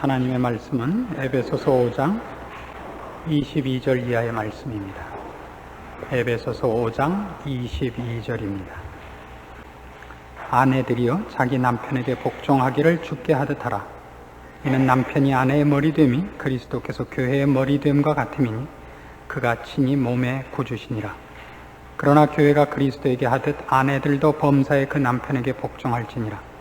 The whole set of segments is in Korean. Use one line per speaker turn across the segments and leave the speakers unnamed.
하나님의 말씀은 에베소서 5장 22절 이하의 말씀입니다. 에베소서 5장 22절입니다. 아내들이여 자기 남편에게 복종하기를 주께 하듯 하라. 이는 남편이 아내의 머리됨이 그리스도께서 교회의 머리됨과 같음이니 그가 친히 몸의 구주시니라. 그러나 교회가 그리스도에게 하듯 아내들도 범사에 그 남편에게 복종할지니라.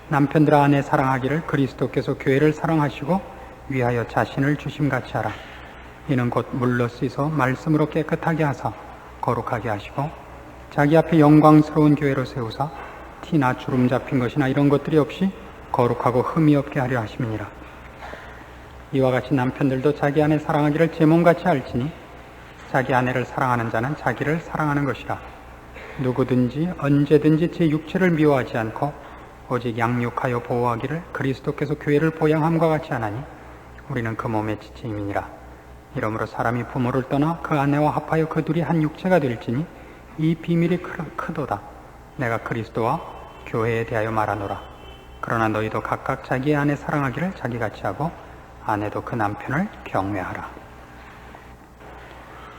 남편들아 아내 사랑하기를 그리스도께서 교회를 사랑하시고 위하여 자신을 주심같이 하라. 이는 곧 물로 씻어 말씀으로 깨끗하게 하사 거룩하게 하시고 자기 앞에 영광스러운 교회로 세우사 티나 주름 잡힌 것이나 이런 것들이 없이 거룩하고 흠이 없게 하려 하심이니라. 이와 같이 남편들도 자기 아내 사랑하기를 제 몸같이 할지니 자기 아내를 사랑하는 자는 자기를 사랑하는 것이라. 누구든지 언제든지 제 육체를 미워하지 않고 오직 양육하여 보호하기를 그리스도께서 교회를 보양함과 같이 하나니 우리는 그 몸의 지체임이니라. 이러므로 사람이 부모를 떠나 그 아내와 합하여 그 둘이 한 육체가 될지니 이 비밀이 크도다. 내가 그리스도와 교회에 대하여 말하노라. 그러나 너희도 각각 자기의 아내 사랑하기를 자기같이 하고 아내도 그 남편을 경외하라.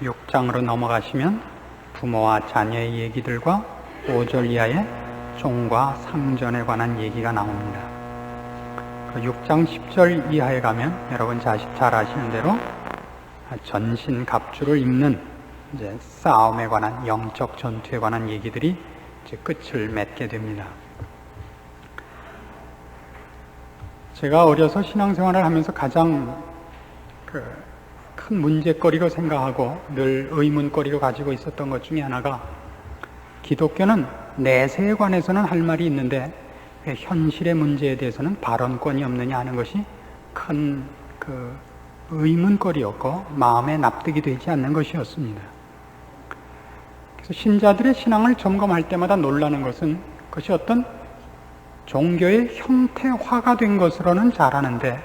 6장으로 넘어가시면 부모와 자녀의 얘기들과 5절 이하의 종과 상전에 관한 얘기가 나옵니다. 6장 10절 이하에 가면 여러분 잘 아시는 대로 전신갑주를 입는 이제 싸움에 관한 영적 전투에 관한 얘기들이 이제 끝을 맺게 됩니다. 제가 어려서 신앙생활을 하면서 가장 큰 문제거리로 생각하고 늘 의문거리로 가지고 있었던 것 중에 하나가 기독교는 내세에 관해서는 할 말이 있는데 왜 현실의 문제에 대해서는 발언권이 없느냐 하는 것이 큰 의문거리였고 마음에 납득이 되지 않는 것이었습니다. 그래서 신자들의 신앙을 점검할 때마다 놀라는 것은 그것이 어떤 종교의 형태화가 된 것으로는 잘 아는데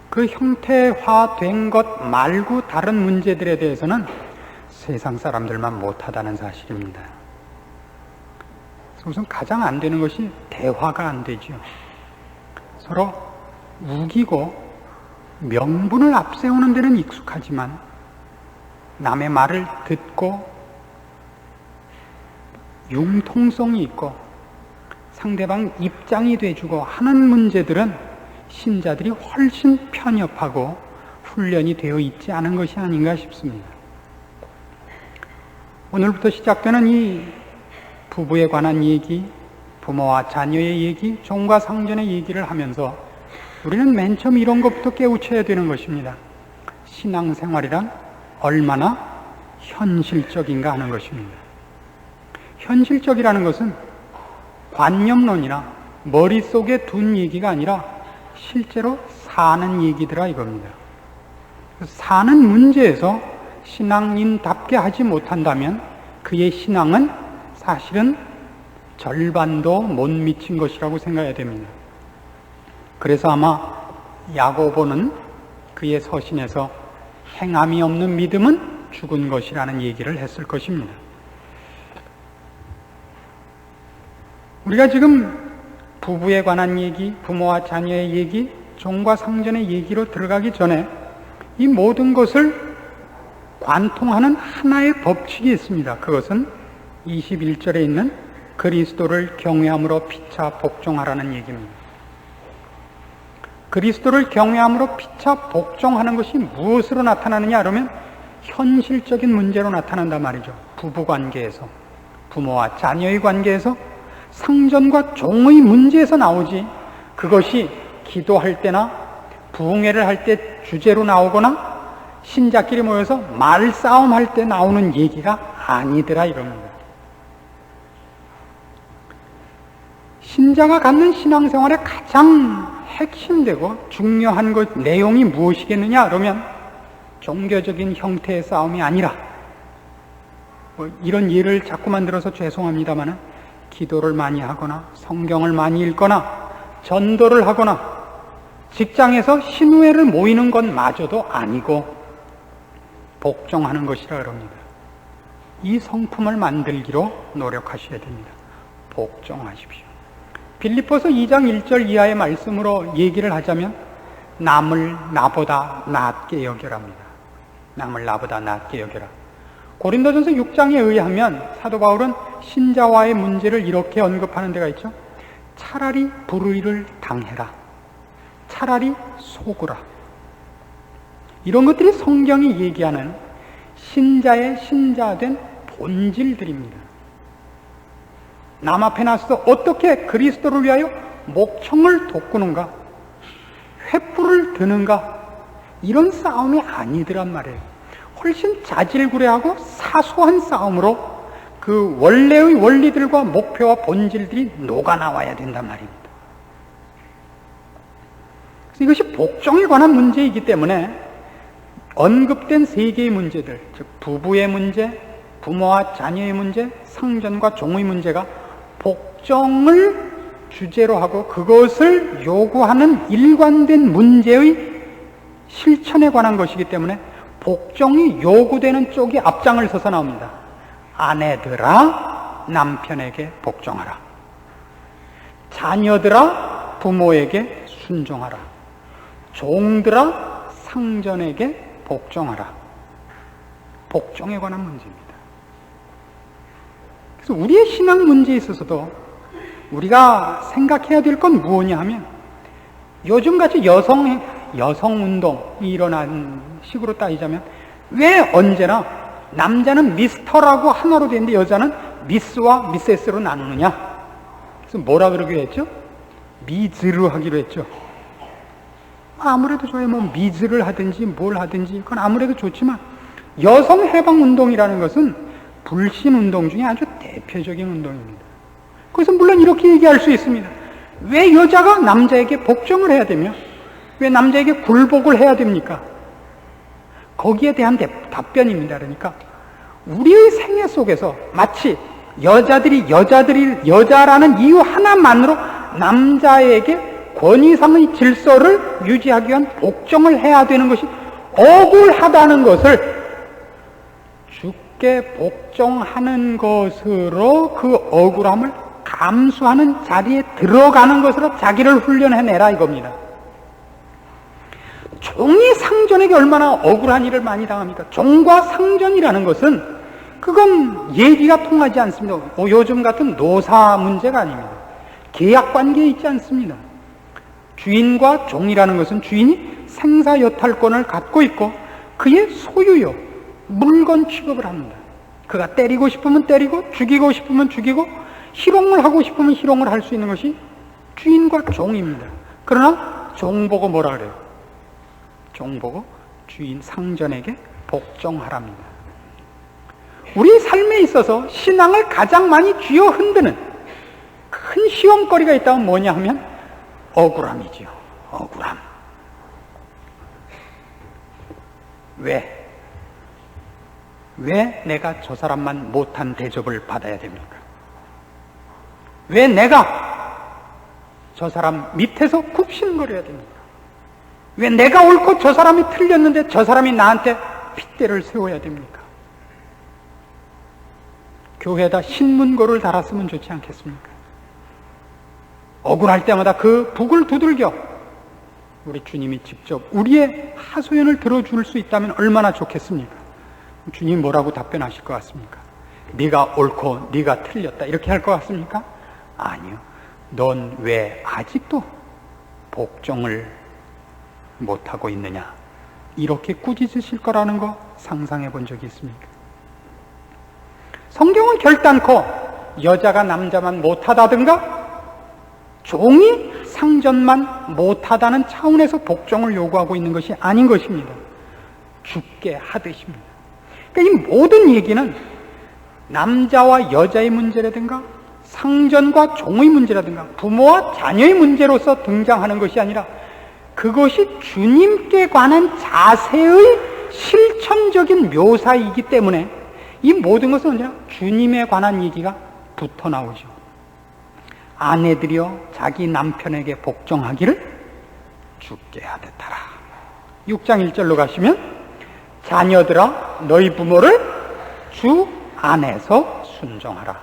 그 형태화된 것 말고 다른 문제들에 대해서는 세상 사람들만 못하다는 사실입니다. 우선 가장 안 되는 것이 대화가 안 되죠. 서로 우기고 명분을 앞세우는 데는 익숙하지만 남의 말을 듣고 융통성이 있고 상대방 입장이 돼주고 하는 문제들은 신자들이 훨씬 편협하고 훈련이 되어 있지 않은 것이 아닌가 싶습니다. 오늘부터 시작되는 이 부부에 관한 얘기, 부모와 자녀의 얘기, 종과 상전의 얘기를 하면서 우리는 맨 처음 이런 것부터 깨우쳐야 되는 것입니다. 신앙생활이란 얼마나 현실적인가 하는 것입니다. 현실적이라는 것은 관념론이나 머릿속에 둔 얘기가 아니라 실제로 사는 얘기더라 이겁니다. 사는 문제에서 신앙인답게 하지 못한다면 그의 신앙은 사실은 절반도 못 미친 것이라고 생각해야 됩니다. 그래서 아마 야고보는 그의 서신에서 행함이 없는 믿음은 죽은 것이라는 얘기를 했을 것입니다. 우리가 지금 부부에 관한 얘기, 부모와 자녀의 얘기, 종과 상전의 얘기로 들어가기 전에 이 모든 것을 관통하는 하나의 법칙이 있습니다. 그것은 21절에 있는 그리스도를 경외함으로 피차 복종하라는 얘기입니다. 그리스도를 경외함으로 피차 복종하는 것이 무엇으로 나타나느냐 그러면 현실적인 문제로 나타난단 말이죠. 부부관계에서, 부모와 자녀의 관계에서, 상전과 종의 문제에서 나오지 그것이 기도할 때나 부흥회를 할 때 주제로 나오거나 신자끼리 모여서 말싸움할 때 나오는 얘기가 아니더라 이겁니다. 신자가 갖는 신앙생활의 가장 핵심되고 중요한 것 내용이 무엇이겠느냐 그러면 종교적인 형태의 싸움이 아니라 이런 예를 자꾸만 들어서 죄송합니다마는 기도를 많이 하거나 성경을 많이 읽거나 전도를 하거나 직장에서 신우회를 모이는 것마저도 아니고 복종하는 것이라 그럽니다. 이 성품을 만들기로 노력하셔야 됩니다. 복종하십시오. 빌립보서 2장 1절 이하의 말씀으로 얘기를 하자면 남을 나보다 낫게 여겨랍니다. 남을 나보다 낫게 여겨라. 고린도전서 6장에 의하면 사도 바울은 신자와의 문제를 이렇게 언급하는 데가 있죠. 차라리 불의를 당해라. 차라리 속으라. 이런 것들이 성경이 얘기하는 신자의 신자된 본질들입니다. 남 앞에 나서서 어떻게 그리스도를 위하여 목청을 돋구는가, 횃불을 드는가, 이런 싸움이 아니더란 말이에요. 훨씬 자질구레하고 사소한 싸움으로 그 원래의 원리들과 목표와 본질들이 녹아나와야 된단 말입니다. 그래서 이것이 복종에 관한 문제이기 때문에 언급된 세 개의 문제들, 즉 부부의 문제, 부모와 자녀의 문제, 상전과 종의 문제가 복종을 주제로 하고 그것을 요구하는 일관된 문제의 실천에 관한 것이기 때문에 복종이 요구되는 쪽이 앞장을 서서 나옵니다. 아내들아 남편에게 복종하라. 자녀들아 부모에게 순종하라. 종들아 상전에게 복종하라. 복종에 관한 문제입니다. 그래서 우리의 신앙 문제에 있어서도 우리가 생각해야 될 건 무엇이냐 하면 요즘같이 여성운동이 일어난 식으로 따지자면 왜 언제나 남자는 미스터라고 하나로 되는데 여자는 미스와 미세스로 나누느냐? 그래서 뭐라 그러기로 했죠? 미즈로 하기로 했죠. 아무래도 좋아요. 뭐 미즈를 하든지 뭘 하든지 그건 아무래도 좋지만 여성 해방 운동이라는 것은 불신 운동 중에 아주 대표적인 운동입니다. 그래서 물론 이렇게 얘기할 수 있습니다. 왜 여자가 남자에게 복종을 해야 되며 왜 남자에게 굴복을 해야 됩니까? 거기에 대한 답변입니다. 그러니까 우리의 생애 속에서 마치 여자라는 이유 하나만으로 남자에게 권위상의 질서를 유지하기 위한 복종을 해야 되는 것이 억울하다는 것을 주께 복종하는 것으로 그 억울함을 감수하는 자리에 들어가는 것으로 자기를 훈련해내라 이겁니다. 종이 상전에게 얼마나 억울한 일을 많이 당합니까? 종과 상전이라는 것은 그건 얘기가 통하지 않습니다. 요즘 같은 노사 문제가 아닙니다. 계약관계에 있지 않습니다. 주인과 종이라는 것은 주인이 생사여탈권을 갖고 있고 그의 소유요, 물건 취급을 합니다. 그가 때리고 싶으면 때리고 죽이고 싶으면 죽이고 희롱을 하고 싶으면 희롱을 할 수 있는 것이 주인과 종입니다. 그러나 종 보고 뭐라 그래요? 종 보고 주인 상전에게 복종하랍니다. 우리 삶에 있어서 신앙을 가장 많이 쥐어 흔드는 큰 시험거리가 있다면 뭐냐 하면 억울함이지요. 억울함. 왜 내가 저 사람만 못한 대접을 받아야 됩니까? 왜 내가 저 사람 밑에서 굽신거려야 됩니까? 왜 내가 옳고 저 사람이 틀렸는데 저 사람이 나한테 핏대를 세워야 됩니까? 교회에다 신문고를 달았으면 좋지 않겠습니까? 억울할 때마다 그 북을 두들겨 우리 주님이 직접 우리의 하소연을 들어줄 수 있다면 얼마나 좋겠습니까? 주님 뭐라고 답변하실 것 같습니까? 네가 옳고 네가 틀렸다 이렇게 할 것 같습니까? 아니요. 넌 왜 아직도 복종을 못하고 있느냐? 이렇게 꾸짖으실 거라는 거 상상해 본 적이 있습니까? 성경은 결단코 여자가 남자만 못하다든가 종이 상전만 못하다는 차원에서 복종을 요구하고 있는 것이 아닌 것입니다. 죽게 하듯입니다. 그러니까 이 모든 얘기는 남자와 여자의 문제라든가 상전과 종의 문제라든가 부모와 자녀의 문제로서 등장하는 것이 아니라 그것이 주님께 관한 자세의 실천적인 묘사이기 때문에 이 모든 것은 언제나 주님에 관한 얘기가 붙어 나오죠. 아내들이여 자기 남편에게 복종하기를 주께 하듯 하라. 6장 1절로 가시면 자녀들아 너희 부모를 주 안에서 순종하라.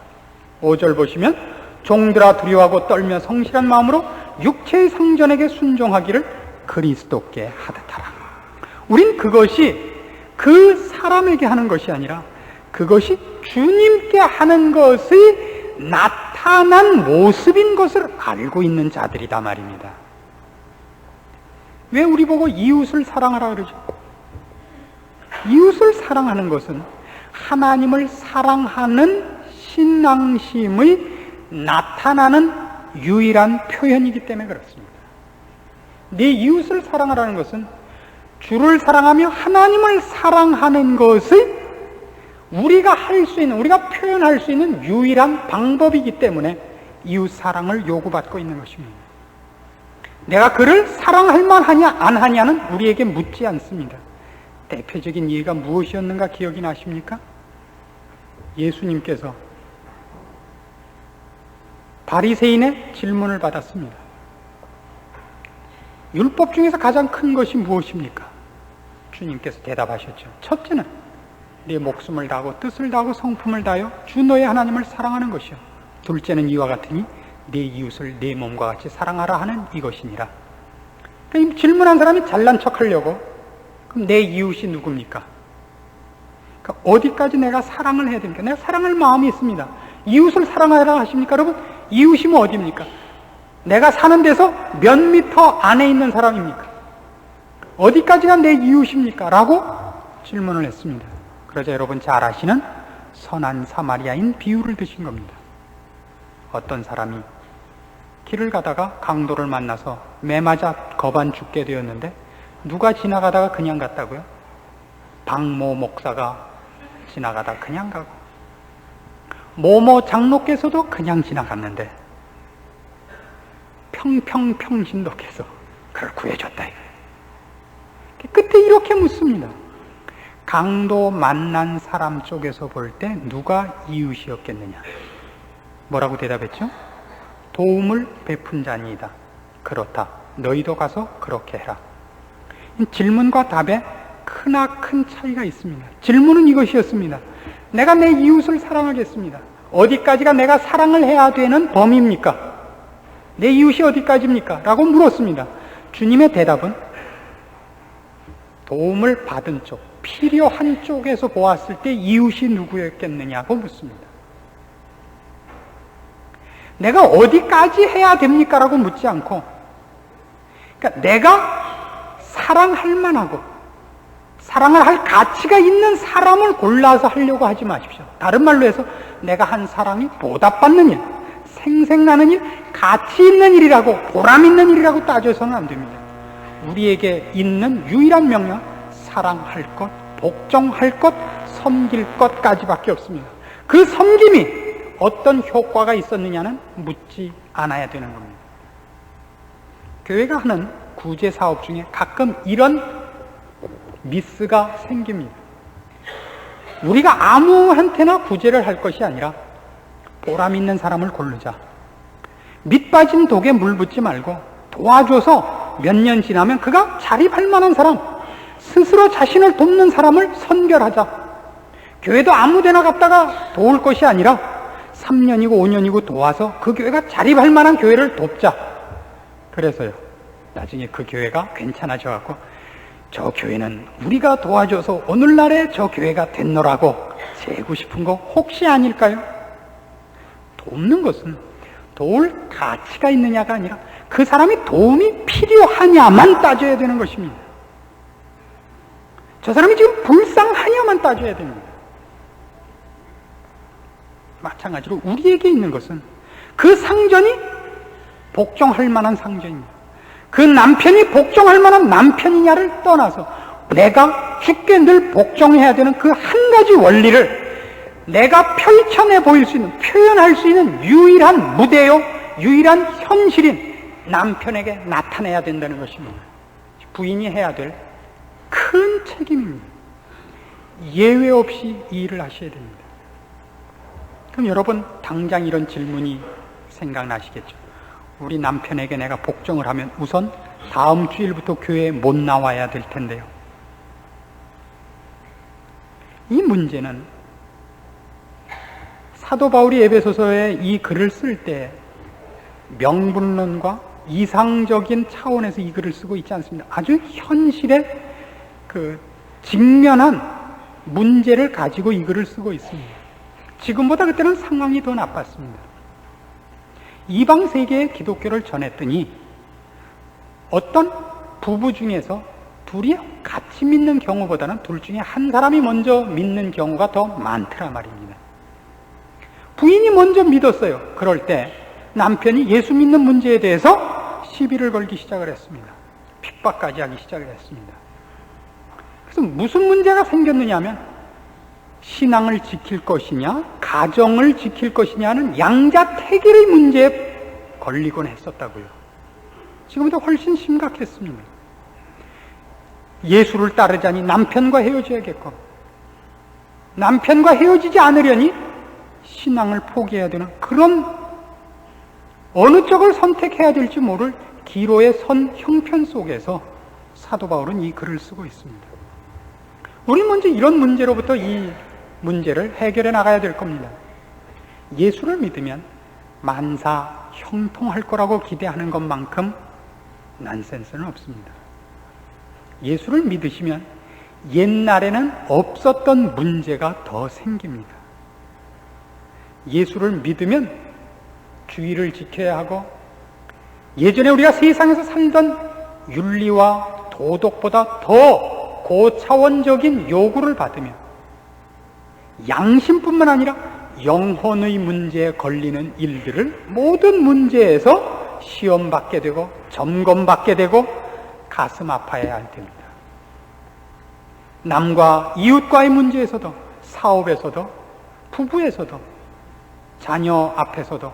5절 보시면 종들아 두려워하고 떨며 성실한 마음으로 육체의 상전에게 순종하기를 그리스도께 하듯하라. 우린 그것이 그 사람에게 하는 것이 아니라 그것이 주님께 하는 것의 나타난 모습인 것을 알고 있는 자들이다 말입니다. 왜 우리 보고 이웃을 사랑하라 그러죠? 이웃을 사랑하는 것은 하나님을 사랑하는 신앙심의 나타나는 유일한 표현이기 때문에 그렇습니다. 네 이웃을 사랑하라는 것은 주를 사랑하며 하나님을 사랑하는 것의 우리가 할 수 있는, 우리가 표현할 수 있는 유일한 방법이기 때문에 이웃 사랑을 요구받고 있는 것입니다. 내가 그를 사랑할 만하냐 안 하냐는 우리에게 묻지 않습니다. 대표적인 예가 무엇이었는가 기억이 나십니까? 예수님께서 바리새인의 질문을 받았습니다. 율법 중에서 가장 큰 것이 무엇입니까? 주님께서 대답하셨죠. 첫째는 네 목숨을 다하고 뜻을 다하고 성품을 다하여 주 너의 하나님을 사랑하는 것이요. 둘째는 이와 같으니 네 이웃을 네 몸과 같이 사랑하라 하는 이것이니라. 그러니까 질문한 사람이 잘난 척하려고 그럼 내 이웃이 누굽니까? 그러니까 어디까지 내가 사랑을 해야 됩니까? 내가 사랑할 마음이 있습니다. 이웃을 사랑하라 하십니까? 여러분, 이웃이면 어디입니까? 내가 사는 데서 몇 미터 안에 있는 사람입니까? 어디까지가 내 이웃입니까? 라고 질문을 했습니다. 그러자 여러분 잘 아시는 선한 사마리아인 비유를 드신 겁니다. 어떤 사람이 길을 가다가 강도를 만나서 매 맞아 거반 죽게 되었는데 누가 지나가다가 그냥 갔다고요? 박모 목사가 지나가다 그냥 가고 모모 장로께서도 그냥 지나갔는데 평신도께서 그걸 구해줬다 이거예요. 끝에 이렇게 묻습니다. 강도 만난 사람 쪽에서 볼 때 누가 이웃이었겠느냐? 뭐라고 대답했죠? 도움을 베푼 자니이다. 그렇다. 너희도 가서 그렇게 해라. 질문과 답에 크나큰 차이가 있습니다. 질문은 이것이었습니다. 내가 내 이웃을 사랑하겠습니다. 어디까지가 내가 사랑을 해야 되는 범위입니까? 내 이웃이 어디까지입니까? 라고 물었습니다. 주님의 대답은 도움을 받은 쪽, 필요한 쪽에서 보았을 때 이웃이 누구였겠느냐고 묻습니다. 내가 어디까지 해야 됩니까? 라고 묻지 않고, 그러니까 내가 사랑할 만하고 사랑을 할 가치가 있는 사람을 골라서 하려고 하지 마십시오. 다른 말로 해서 내가 한 사랑이 보답받는 일, 생생나는 일, 가치 있는 일이라고, 보람 있는 일이라고 따져서는 안 됩니다. 우리에게 있는 유일한 명령, 사랑할 것, 복종할 것, 섬길 것까지밖에 없습니다. 그 섬김이 어떤 효과가 있었느냐는 묻지 않아야 되는 겁니다. 교회가 하는 구제 사업 중에 가끔 이런 미스가 생깁니다. 우리가 아무한테나 구제를 할 것이 아니라 보람 있는 사람을 고르자. 밑 빠진 독에 물 붓지 말고 도와줘서 몇 년 지나면 그가 자립할 만한 사람, 스스로 자신을 돕는 사람을 선별하자. 교회도 아무데나 갔다가 도울 것이 아니라 3년이고 5년이고 도와서 그 교회가 자립할 만한 교회를 돕자. 그래서요, 나중에 그 교회가 괜찮아져갖고 저 교회는 우리가 도와줘서 오늘날에 저 교회가 됐노라고 재고 싶은 거 혹시 아닐까요? 돕는 것은 도울 가치가 있느냐가 아니라 그 사람이 도움이 필요하냐만 따져야 되는 것입니다. 저 사람이 지금 불쌍하냐만 따져야 됩니다. 마찬가지로 우리에게 있는 것은 그 상전이 복종할 만한 상전입니다. 그 남편이 복종할 만한 남편이냐를 떠나서 내가 주께 늘 복종해야 되는 그 한 가지 원리를 내가 펼쳐내 보일 수 있는, 표현할 수 있는 유일한 무대요, 유일한 현실인 남편에게 나타내야 된다는 것입니다. 부인이 해야 될 큰 책임입니다. 예외 없이 이 일을 하셔야 됩니다. 그럼 여러분 당장 이런 질문이 생각나시겠죠. 우리 남편에게 내가 복종을 하면 우선 다음 주일부터 교회에 못 나와야 될 텐데요. 이 문제는 사도 바울이 에베소서에 이 글을 쓸 때 명분론과 이상적인 차원에서 이 글을 쓰고 있지 않습니다. 아주 현실에 직면한 문제를 가지고 이 글을 쓰고 있습니다. 지금보다 그때는 상황이 더 나빴습니다. 이방 세계에 기독교를 전했더니 어떤 부부 중에서 둘이 같이 믿는 경우보다는 둘 중에 한 사람이 먼저 믿는 경우가 더 많더라 말입니다. 부인이 먼저 믿었어요. 그럴 때 남편이 예수 믿는 문제에 대해서 시비를 걸기 시작을 했습니다. 핍박까지 하기 시작을 했습니다. 그래서 무슨 문제가 생겼느냐 하면 신앙을 지킬 것이냐 가정을 지킬 것이냐는 양자택일의 문제에 걸리곤 했었다고요. 지금보다 훨씬 심각했습니다. 예수를 따르자니 남편과 헤어져야겠고 남편과 헤어지지 않으려니 신앙을 포기해야 되는 그런 어느 쪽을 선택해야 될지 모를 기로의 선 형편 속에서 사도 바울은 이 글을 쓰고 있습니다. 우리 먼저 이런 문제로부터 이 문제를 해결해 나가야 될 겁니다. 예수를 믿으면 만사 형통할 거라고 기대하는 것만큼 난센스는 없습니다. 예수를 믿으시면 옛날에는 없었던 문제가 더 생깁니다. 예수를 믿으면 주의를 지켜야 하고 예전에 우리가 세상에서 살던 윤리와 도덕보다 더 고차원적인 요구를 받으며 양심뿐만 아니라 영혼의 문제에 걸리는 일들을 모든 문제에서 시험받게 되고 점검받게 되고 가슴 아파해야 할 때입니다. 남과 이웃과의 문제에서도 사업에서도 부부에서도 자녀 앞에서도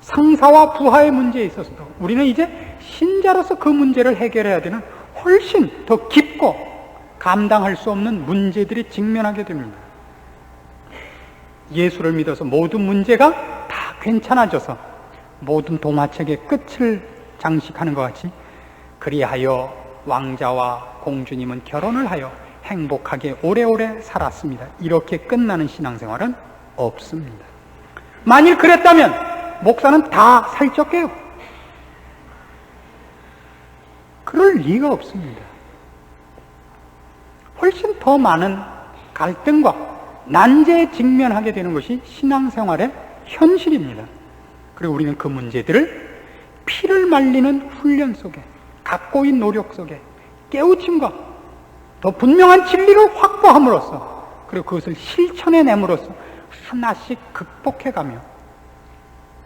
상사와 부하의 문제에 있어서도 우리는 이제 신자로서 그 문제를 해결해야 되는 훨씬 더 깊고 감당할 수 없는 문제들이 직면하게 됩니다. 예수를 믿어서 모든 문제가 다 괜찮아져서 모든 동화책의 끝을 장식하는 것 같이 그리하여 왕자와 공주님은 결혼을 하여 행복하게 오래오래 살았습니다. 이렇게 끝나는 신앙생활은 없습니다. 만일 그랬다면 목사는 다 살쪘게요. 그럴 리가 없습니다. 훨씬 더 많은 갈등과 난제에 직면하게 되는 것이 신앙생활의 현실입니다. 그리고 우리는 그 문제들을 피를 말리는 훈련 속에 각고의 노력 속에 깨우침과 더 분명한 진리를 확보함으로써 그리고 그것을 실천해 내므로써 하나씩 극복해가며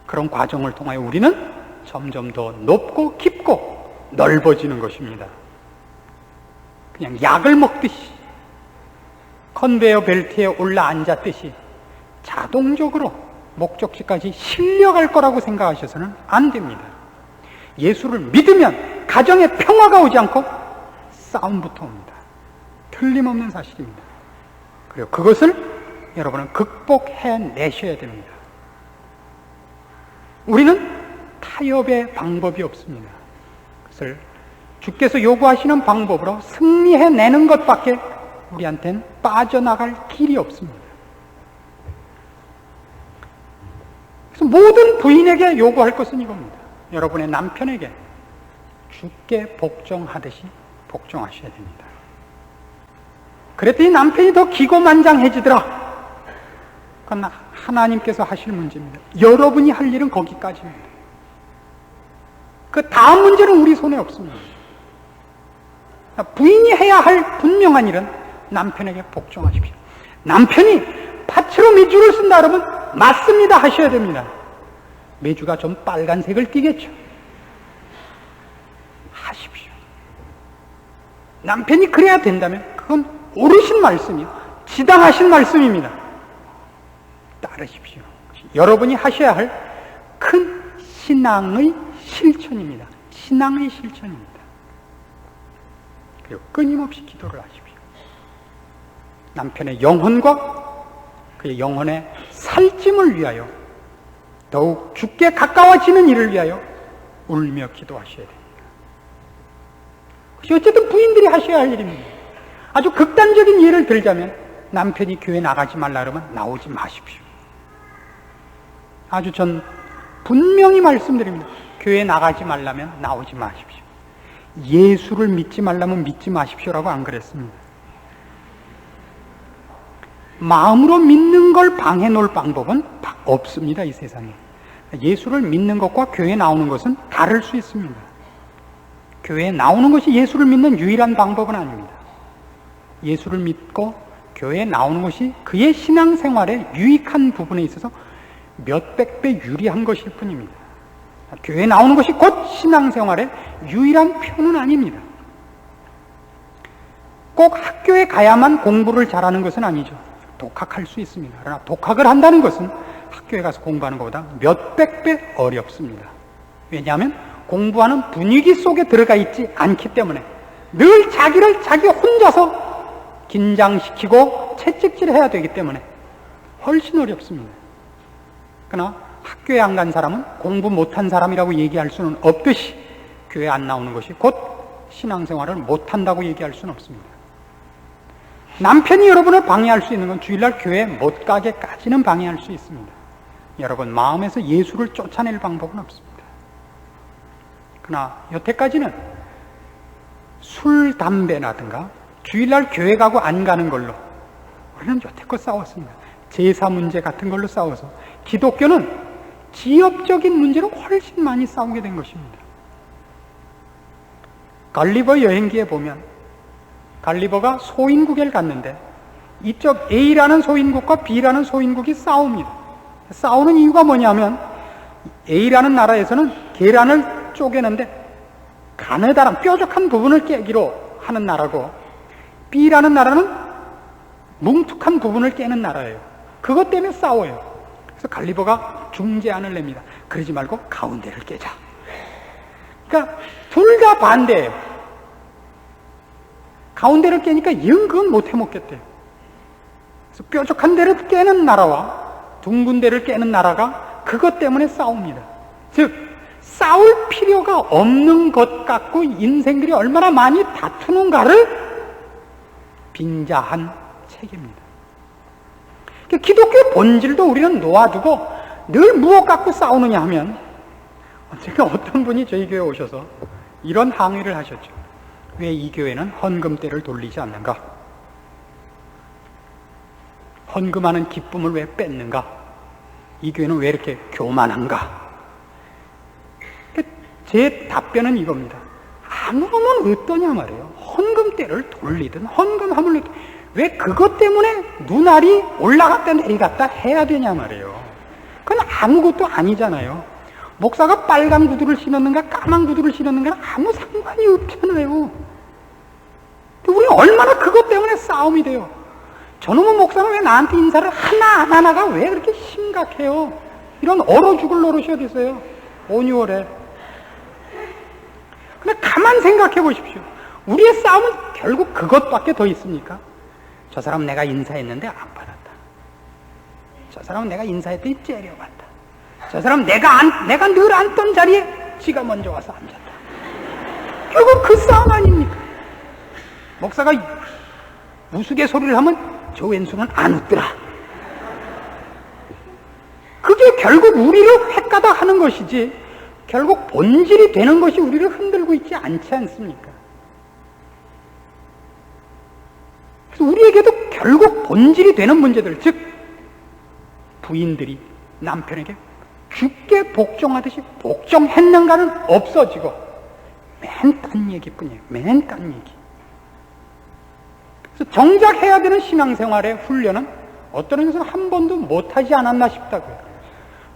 그런 과정을 통하여 우리는 점점 더 높고 깊고 넓어지는 것입니다. 그냥 약을 먹듯이 컨베이어 벨트에 올라 앉았듯이 자동적으로 목적지까지 실려갈 거라고 생각하셔서는 안 됩니다. 예수를 믿으면 가정에 평화가 오지 않고 싸움부터 옵니다. 틀림없는 사실입니다. 그리고 그것을 여러분은 극복해내셔야 됩니다. 우리는 타협의 방법이 없습니다. 그것을 주께서 요구하시는 방법으로 승리해내는 것밖에 우리한테는 빠져나갈 길이 없습니다. 그래서 모든 부인에게 요구할 것은 이겁니다. 여러분의 남편에게 주께 복종하듯이 복종하셔야 됩니다. 그랬더니 남편이 더 기고만장해지더라. 그건 하나님께서 하실 문제입니다. 여러분이 할 일은 거기까지입니다. 그 다음 문제는 우리 손에 없습니다. 부인이 해야 할 분명한 일은 남편에게 복종하십시오. 남편이 팥으로 메주를 쓴다 그러면 맞습니다 하셔야 됩니다. 메주가 좀 빨간색을 띠겠죠. 하십시오. 남편이 그래야 된다면 그건 옳으신 말씀이요 지당하신 말씀입니다. 따르십시오. 여러분이 하셔야 할 큰 신앙의 실천입니다. 신앙의 실천입니다. 그리고 끊임없이 기도를 하십시오. 남편의 영혼과 그의 영혼의 살찜을 위하여 더욱 주께 가까워지는 일을 위하여 울며 기도하셔야 됩니다. 그것이 어쨌든 부인들이 하셔야 할 일입니다. 아주 극단적인 예를 들자면 남편이 교회 나가지 말라 그러면 나오지 마십시오. 아주 전 분명히 말씀드립니다. 교회 나가지 말라면 나오지 마십시오. 예수를 믿지 말라면 믿지 마십시오라고 안 그랬습니다. 마음으로 믿는 걸 방해 놓을 방법은 없습니다. 이 세상에. 예수를 믿는 것과 교회 나오는 것은 다를 수 있습니다. 교회에 나오는 것이 예수를 믿는 유일한 방법은 아닙니다. 예수를 믿고 교회에 나오는 것이 그의 신앙생활에 유익한 부분에 있어서 몇백 배 유리한 것일 뿐입니다. 교회에 나오는 것이 곧 신앙생활의 유일한 표는 아닙니다. 꼭 학교에 가야만 공부를 잘하는 것은 아니죠. 독학할 수 있습니다. 그러나 독학을 한다는 것은 학교에 가서 공부하는 것보다 몇백 배 어렵습니다. 왜냐하면 공부하는 분위기 속에 들어가 있지 않기 때문에 늘 자기를 자기 혼자서 긴장시키고 채찍질해야 되기 때문에 훨씬 어렵습니다. 그러나 학교에 안 간 사람은 공부 못한 사람이라고 얘기할 수는 없듯이 교회 안 나오는 것이 곧 신앙생활을 못한다고 얘기할 수는 없습니다. 남편이 여러분을 방해할 수 있는 건 주일날 교회 못 가게까지는 방해할 수 있습니다. 여러분 마음에서 예수를 쫓아낼 방법은 없습니다. 그러나 여태까지는 술, 담배라든가 주일날 교회 가고 안 가는 걸로 우리는 여태껏 싸웠습니다. 제사 문제 같은 걸로 싸워서 기독교는 지역적인 문제로 훨씬 많이 싸우게 된 것입니다. 갈리버 여행기에 보면 갈리버가 소인국에 갔는데 이쪽 A라는 소인국과 B라는 소인국이 싸웁니다. 싸우는 이유가 뭐냐면 A라는 나라에서는 계란을 쪼개는데 가느다란 뾰족한 부분을 깨기로 하는 나라고 B라는 나라는 뭉툭한 부분을 깨는 나라예요. 그것 때문에 싸워요. 그래서 갈리버가 중재안을 냅니다. 그러지 말고 가운데를 깨자. 그러니까 둘 다 반대예요. 가운데를 깨니까 영 그건 못 해먹겠대요. 그래서 뾰족한 데를 깨는 나라와 둥근 데를 깨는 나라가 그것 때문에 싸웁니다. 즉 싸울 필요가 없는 것 갖고 인생들이 얼마나 많이 다투는가를 빙자한 책입니다. 기독교의 본질도 우리는 놓아두고 늘 무엇 갖고 싸우느냐 하면 제가 어떤 분이 저희 교회에 오셔서 이런 항의를 하셨죠. 왜 이 교회는 헌금대를 돌리지 않는가? 헌금하는 기쁨을 왜 뺏는가? 이 교회는 왜 이렇게 교만한가? 제 답변은 이겁니다. 아무면 어떠냐 말이에요. 헌금대를 돌리든 헌금함을 왜 그것 때문에 눈알이 올라갔다 내려갔다 해야 되냐 말이에요. 그건 아무것도 아니잖아요. 목사가 빨간 구두를 신었는가 까만 구두를 신었는가는 아무 상관이 없잖아요. 우리는 얼마나 그것 때문에 싸움이 돼요. 저놈의 목사는 왜 나한테 인사를 하나하나가 왜 그렇게 심각해요? 이런 얼어 죽을 노릇이야 됐어요. 5, 6월에. 근데 가만 생각해 보십시오. 우리의 싸움은 결국 그것밖에 더 있습니까? 저 사람 내가 인사했는데 안 받았다. 저 사람은 내가 인사했더니 째려봤다. 저 사람 내가 늘 앉던 자리에 지가 먼저 와서 앉았다. 결국 그 싸움 아닙니까? 목사가 우스갯소리를 하면 저 왼수는 안 웃더라. 그게 결국 우리를 획가닥 하는 것이지 결국 본질이 되는 것이 우리를 흔들고 있지 않지 않습니까? 그래서 우리에게도 결국 본질이 되는 문제들, 즉 부인들이 남편에게 죽게 복종하듯이 복종했는가는 없어지고 맨 딴 얘기뿐이에요. 맨 딴 얘기. 그래서 정작 해야 되는 신앙생활의 훈련은 어떤 의미에서는 한 번도 못하지 않았나 싶다고요.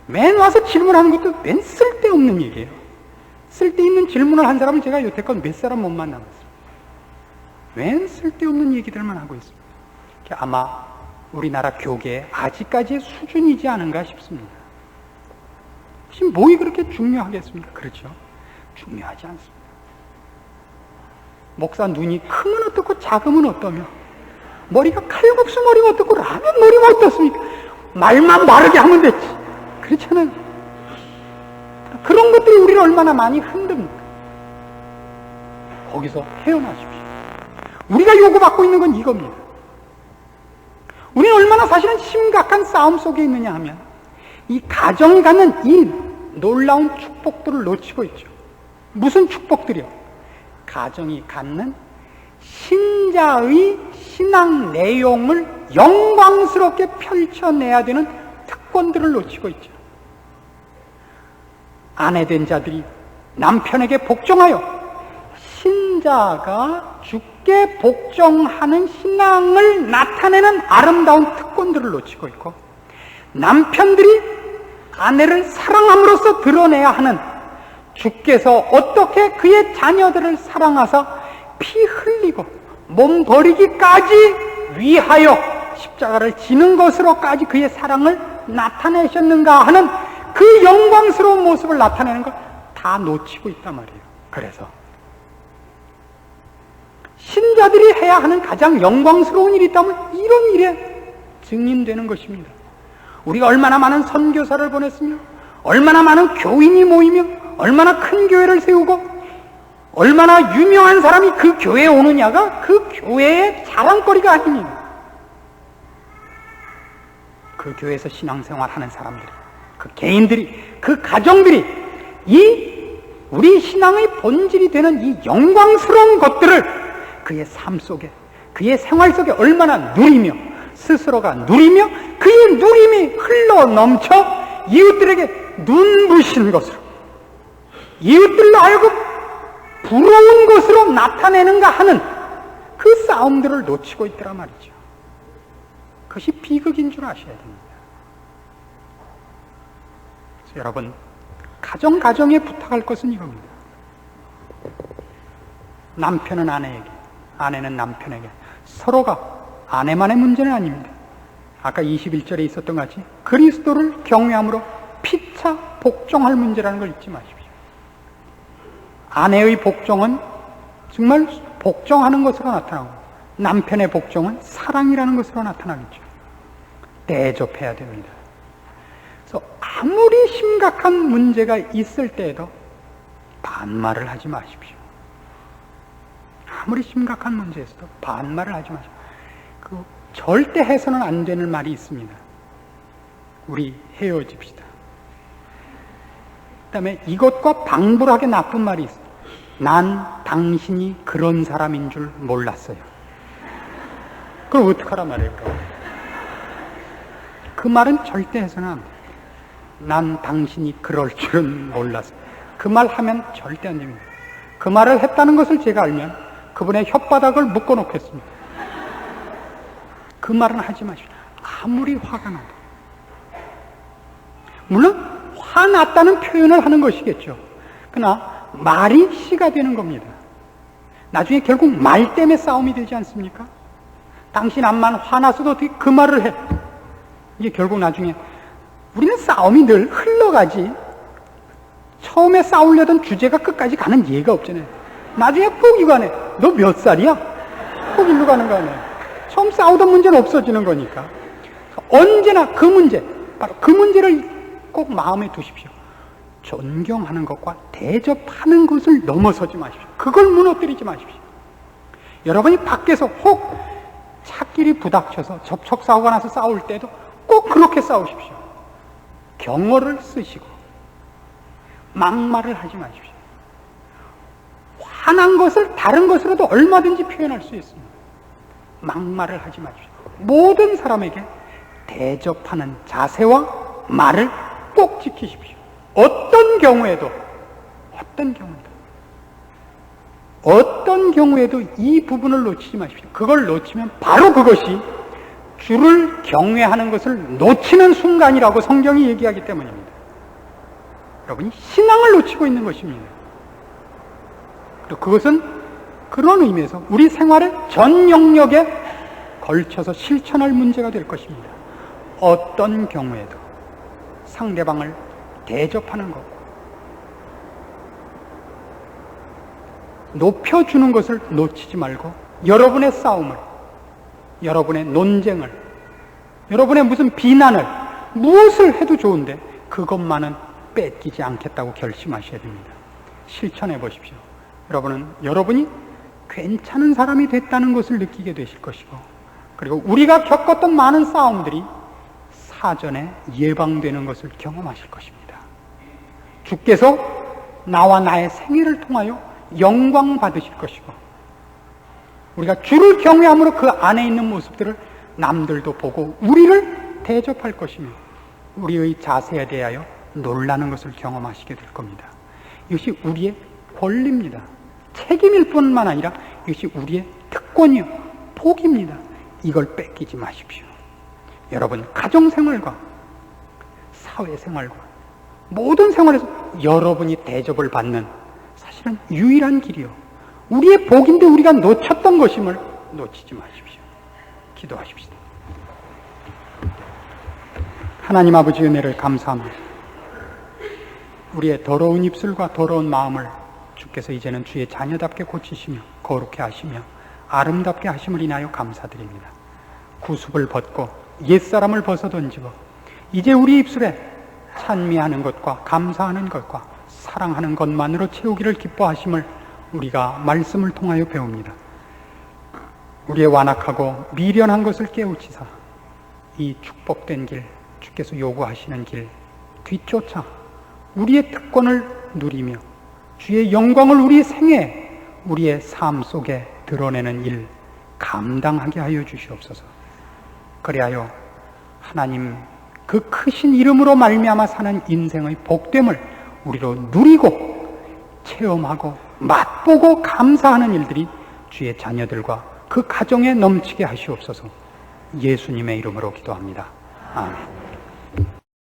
맨 와서 질문하는 것도 맨 쓸데없는 얘기예요. 쓸데있는 질문을 한 사람은 제가 여태껏 몇 사람 못 만나봤어요. 맨 쓸데없는 얘기들만 하고 있습니다. 아마 우리나라 교계의 아직까지의 수준이지 않은가 싶습니다. 지금 뭐이 그렇게 중요하겠습니까? 그렇죠. 중요하지 않습니다. 목사 눈이 크면 어떻고 작으면 어떠며 머리가 칼국수 머리면 어떻고 라면 머리면 어떻습니까? 말만 바르게 하면 됐지. 그렇잖아요. 그런 것들이 우리를 얼마나 많이 흔듭니까? 거기서 헤어나십시오. 우리가 요구받고 있는 건 이겁니다. 우리는 얼마나 사실은 심각한 싸움 속에 있느냐 하면 이 가정이 갖는 이 놀라운 축복들을 놓치고 있죠. 무슨 축복들이요? 가정이 갖는 신자의 신앙 내용을 영광스럽게 펼쳐내야 되는 특권들을 놓치고 있죠. 아내된 자들이 남편에게 복종하여 신자가 주께 복종하는 신앙을 나타내는 아름다운 특권들을 놓치고 있고, 남편들이 아내를 사랑함으로써 드러내야 하는 주께서 어떻게 그의 자녀들을 사랑하사 피 흘리고 몸 버리기까지 위하여 십자가를 지는 것으로까지 그의 사랑을 나타내셨는가 하는 그 영광스러운 모습을 나타내는 걸 다 놓치고 있단 말이에요. 그래서 신자들이 해야 하는 가장 영광스러운 일이 있다면 이런 일에 증인되는 것입니다. 우리가 얼마나 많은 선교사를 보냈으며, 얼마나 많은 교인이 모이며, 얼마나 큰 교회를 세우고, 얼마나 유명한 사람이 그 교회에 오느냐가 그 교회의 자랑거리가 아닙니다. 그 교회에서 신앙생활하는 사람들이, 그 개인들이, 그 가정들이 이 우리 신앙의 본질이 되는 이 영광스러운 것들을 그의 삶 속에, 그의 생활 속에 얼마나 누리며, 스스로가 누리며 그의 누림이 흘러 넘쳐 이웃들에게 눈부신 것으로, 이웃들로 하여금 부러운 것으로 나타내는가 하는 그 싸움들을 놓치고 있더라 말이죠. 그것이 비극인 줄 아셔야 됩니다. 그래서 여러분, 가정에 부탁할 것은 이겁니다. 남편은 아내에게, 아내는 남편에게, 서로가, 아내만의 문제는 아닙니다. 아까 21절에 있었던 것 같이 그리스도를 경외함으로 피차 복종할 문제라는 걸 잊지 마십시오. 아내의 복종은 정말 복종하는 것으로 나타나고, 남편의 복종은 사랑이라는 것으로 나타나겠죠. 대접해야 됩니다. 그래서 아무리 심각한 문제가 있을 때에도 반말을 하지 마십시오. 아무리 심각한 문제에서도 반말을 하지 마십시오. 절대 해서는 안 되는 말이 있습니다. 우리 헤어집시다. 그 다음에 이것과 방불하게 나쁜 말이 있어요. 난 당신이 그런 사람인 줄 몰랐어요. 그럼 어떡하란 말이에요? 그 말은 절대 해서는 안 돼요. 난 당신이 그럴 줄은 몰랐어요. 그 말 하면 절대 안 됩니다. 그 말을 했다는 것을 제가 알면 그분의 혓바닥을 묶어놓겠습니다. 그 말은 하지 마십시오. 아무리 화가 나도. 물론 화났다는 표현을 하는 것이겠죠. 그러나 말이 씨가 되는 겁니다. 나중에 결국 말 때문에 싸움이 되지 않습니까? 당신 암만 화났어도 어떻게 그 말을 해. 이게 결국 나중에 우리는 싸움이 늘 흘러가지, 처음에 싸우려던 주제가 끝까지 가는 예가 없잖아요. 나중에 꼭 이거 하네. 너 몇 살이야? 꼭 일로 가는 거 아니에요. 처음 싸우던 문제는 없어지는 거니까. 언제나 그 문제, 바로 그 문제를 꼭 마음에 두십시오. 존경하는 것과 대접하는 것을 넘어서지 마십시오. 그걸 무너뜨리지 마십시오. 여러분이 밖에서 혹 차끼리 부닥쳐서 접촉사고가 나서 싸울 때도 꼭 그렇게 싸우십시오. 경어를 쓰시고 막말을 하지 마십시오. 화난 것을 다른 것으로도 얼마든지 표현할 수 있습니다. 막말을 하지 마십시오. 모든 사람에게 대접하는 자세와 말을 꼭 지키십시오. 어떤 경우에도 이 부분을 놓치지 마십시오. 그걸 놓치면 바로 그것이 주를 경외하는 것을 놓치는 순간이라고 성경이 얘기하기 때문입니다. 여러분이 신앙을 놓치고 있는 것입니다. 그리고 그것은 그런 의미에서 우리 생활의 전 영역에 걸쳐서 실천할 문제가 될 것입니다. 어떤 경우에도 상대방을 대접하는 것, 높여주는 것을 놓치지 말고 여러분의 싸움을, 여러분의 논쟁을, 여러분의 무슨 비난을, 무엇을 해도 좋은데 그것만은 뺏기지 않겠다고 결심하셔야 됩니다. 실천해 보십시오. 여러분은 여러분이 괜찮은 사람이 됐다는 것을 느끼게 되실 것이고, 그리고 우리가 겪었던 많은 싸움들이 사전에 예방되는 것을 경험하실 것입니다. 주께서 나와 나의 생애를 통하여 영광 받으실 것이고, 우리가 주를 경외함으로 그 안에 있는 모습들을 남들도 보고 우리를 대접할 것이며, 우리의 자세에 대하여 놀라는 것을 경험하시게 될 겁니다. 이것이 우리의 권리입니다. 책임일 뿐만 아니라 이것이 우리의 특권이요, 복입니다. 이걸 뺏기지 마십시오. 여러분, 가정생활과 사회생활과 모든 생활에서 여러분이 대접을 받는 사실은 유일한 길이요, 우리의 복인데 우리가 놓쳤던 것임을 놓치지 마십시오. 기도하십시다. 하나님 아버지, 은혜를 감사합니다. 우리의 더러운 입술과 더러운 마음을 주께서 이제는 주의 자녀답게 고치시며 거룩해 하시며 아름답게 하심을 인하여 감사드립니다. 구습을 벗고 옛사람을 벗어던지고 이제 우리 입술에 찬미하는 것과 감사하는 것과 사랑하는 것만으로 채우기를 기뻐하심을 우리가 말씀을 통하여 배웁니다. 우리의 완악하고 미련한 것을 깨우치사 이 축복된 길, 주께서 요구하시는 길 뒤쫓아 우리의 특권을 누리며 주의 영광을 우리 생애, 우리의 삶 속에 드러내는 일 감당하게 하여 주시옵소서. 그리하여 하나님 그 크신 이름으로 말미암아 사는 인생의 복됨을 우리로 누리고 체험하고 맛보고 감사하는 일들이 주의 자녀들과 그 가정에 넘치게 하시옵소서. 예수님의 이름으로 기도합니다. 아멘.